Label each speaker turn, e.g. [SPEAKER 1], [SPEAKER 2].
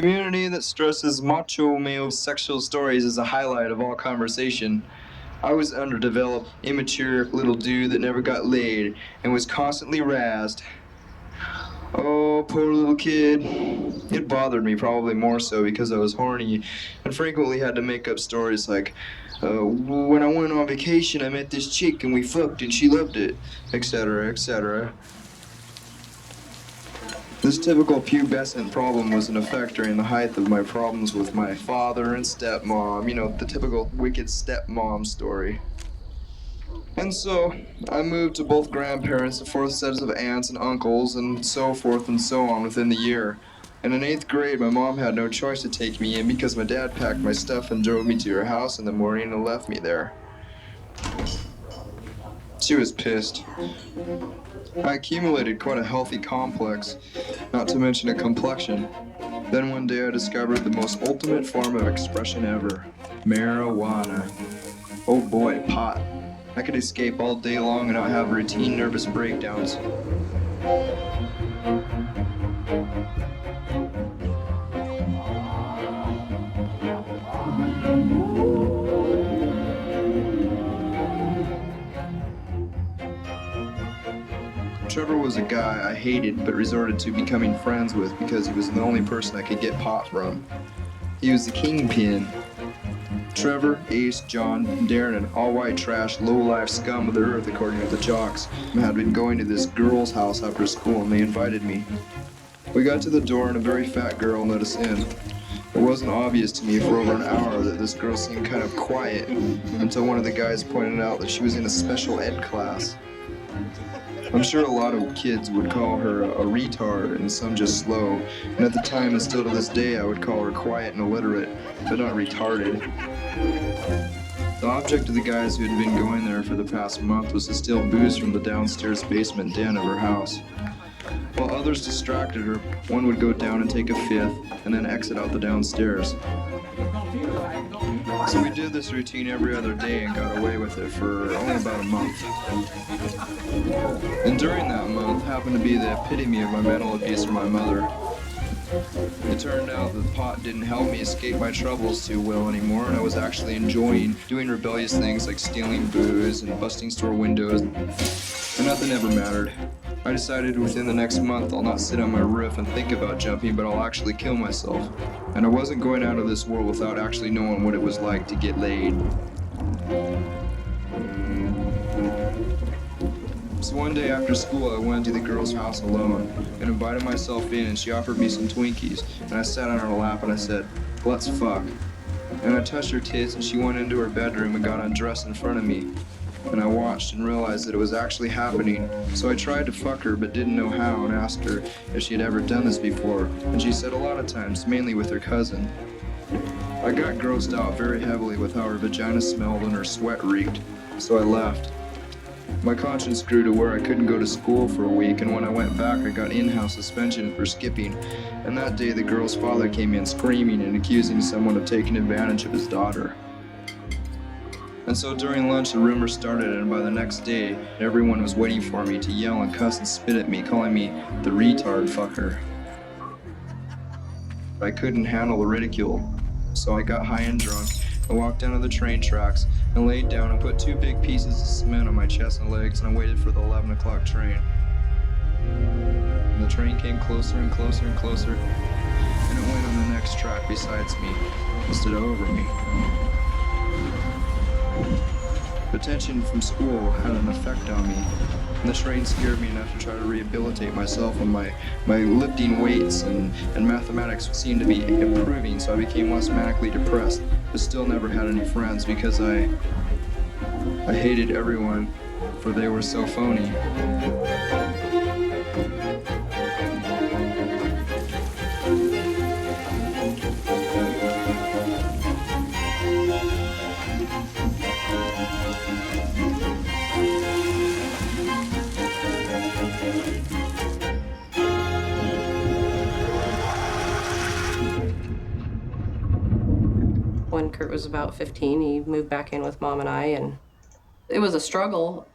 [SPEAKER 1] Community that stresses macho male sexual stories is a highlight of all conversation. I was underdeveloped, immature little dude that never got laid and was constantly razzed. Oh, poor little kid. It bothered me probably more so because I was horny and frequently had to make up stories like, when I went on vacation, I met this chick and we fucked and she loved it, etc., etc. This typical pubescent problem was in effect during the height of my problems with my father and stepmom, the typical wicked stepmom story. And so, I moved to both grandparents, the fourth sets of aunts and uncles, and so forth and so on within the year. And in 8th grade, my mom had no choice to take me in because my dad packed my stuff and drove me to her house in the morning and left me there. She was pissed. I accumulated quite a healthy complex, not to mention a complexion. Then one day I discovered the most ultimate form of expression ever, marijuana. Oh boy, pot. I could escape all day long and not have routine nervous breakdowns. Trevor was a guy I hated but resorted to becoming friends with because he was the only person I could get pot from. He was the kingpin. Trevor, Ace, John, and Darren, an all-white trash, low-life scum of the earth according to the jocks, had been going to this girl's house after school and they invited me. We got to the door and a very fat girl let us in. It wasn't obvious to me for over an hour that this girl seemed kind of quiet until one of the guys pointed out that she was in a special ed class. I'm sure a lot of kids would call her a retard and some just slow, and at the time and still to this day I would call her quiet and illiterate, but not retarded. The object of the guys who had been going there for the past month was to steal booze from the downstairs basement den of her house. While others distracted her, one would go down and take a fifth, and then exit out the downstairs. So we did this routine every other day and got away with it for only about a month. And during that month happened to be the epitome of my mental abuse from my mother. It turned out that pot didn't help me escape my troubles too well anymore, and I was actually enjoying doing rebellious things like stealing booze and busting store windows, and nothing ever mattered. I decided within the next month I'll not sit on my roof and think about jumping, but I'll actually kill myself. And I wasn't going out of this world without actually knowing what it was like to get laid. So one day after school I went to the girl's house alone and invited myself in, and she offered me some Twinkies, and I sat on her lap and I said, "Let's fuck." And I touched her tits and she went into her bedroom and got undressed in front of me. And I watched and realized that it was actually happening. So I tried to fuck her but didn't know how and asked her if she had ever done this before. And she said a lot of times, mainly with her cousin. I got grossed out very heavily with how her vagina smelled and her sweat reeked, so I left. My conscience grew to where I couldn't go to school for a week, and when I went back I got in-house suspension for skipping. And that day the girl's father came in screaming and accusing someone of taking advantage of his daughter. And so during lunch the rumor started, and by the next day everyone was waiting for me to yell and cuss and spit at me, calling me the retard fucker. I couldn't handle the ridicule, so I got high and drunk and walked down to the train tracks and laid down and put 2 big pieces of cement on my chest and legs, and I waited for the 11 o'clock train. And the train came closer and closer and closer, and it went on the next track besides me instead of over me. The tension from school had an effect on me, and the train scared me enough to try to rehabilitate myself, and my lifting weights and mathematics seemed to be improving, so I became less manically depressed, but still never had any friends because I hated everyone, for they were so phony.
[SPEAKER 2] When Kurt was about 15, he moved back in with Mom and I, and it was a struggle.